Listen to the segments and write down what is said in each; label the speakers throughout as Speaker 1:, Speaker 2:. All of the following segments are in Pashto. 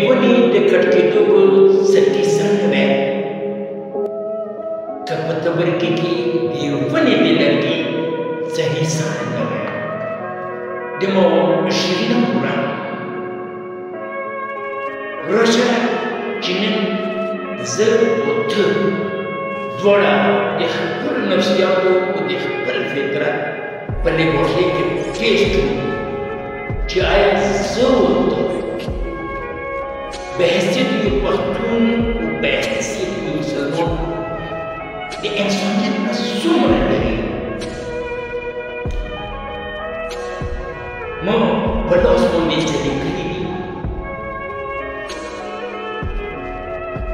Speaker 1: ونې د کټ کېدو به سکیسه نه وی که په تبرکي کې د ونې د لرګي صحیح سان نه وی د مو شیرینه پوره راشه چې نن زه او ته دواړه د خپل نفسیاتو او د خپل فطرت په لیبورټري کې ټیسټ وکړو چې آیا زه او ته بحیثیت یو پښتون او بحیثیت یو مسلمان د انسانیت نه څومره لري ما په لاس باندې څه لیکلي دي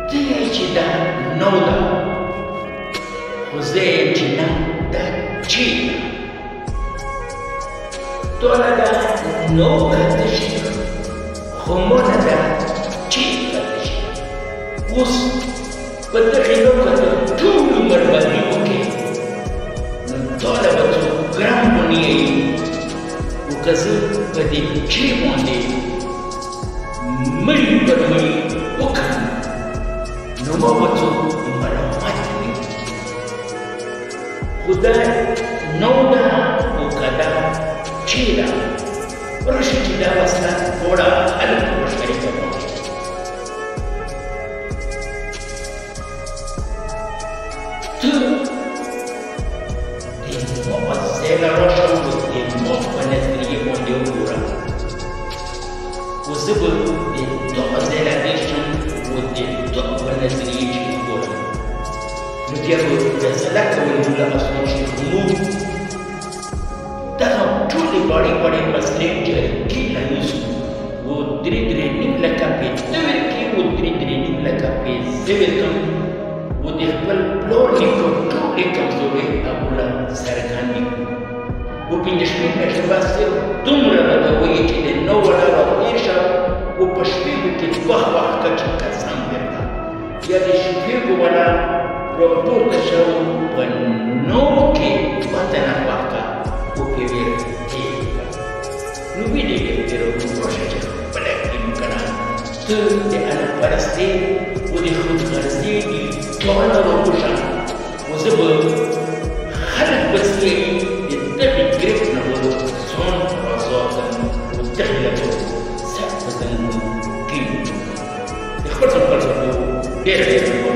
Speaker 1: ته یې چې دا نو ده خو زه یم چې نه دا چې ټوله دا نو کته شي خو مونه ده چې کته شي اوس په دغې نو کته ټول عمر باندې وکړې نو ټوله به څو ګرام ونیوي او که زه په دې چې باندې مړي پر مړي وکړم نو ما به څو مرمت وي خو دا نو ده او که دا چې ده راشه چې دا به ستا ټوله هلته مشترکه وکړي ته د ما په ځای نه راشه او د ما په نظریې باندې وګوره خو زه به د تا په ځای نه شم او د تا په نظریې چې وګورم نو بیا به فیصله کوئ له اسمان چې موږ دغه ټولې باړې باړې مسلې جرګې رانیسو و درې نیم لکه پې ته ورکړي و درې نیم لکه پې زه ورکړم و د خپل پلار نیکه ټولې کمزورۍ هغوله څرګندې کړو و پنځه شپې میاشتې بعد صرف دومره راته وایي چې د 9 وړه راتېر شه و په شپېږو کې 2 وخته چې قسم درته یا د شپېږو وړه راپورته شه و په 9 کې 2 وخته و پې ویل نو ویلې ویل راشه چې خپله کړي نو که نه ته د الله پرستۍ و د خودغرضۍ ټوله راوشه و زه به خلک به څېړي د دغې ګرفت نه به ځان آزاد کړم و دغې له به سخت بدن کړي د خپل ډېره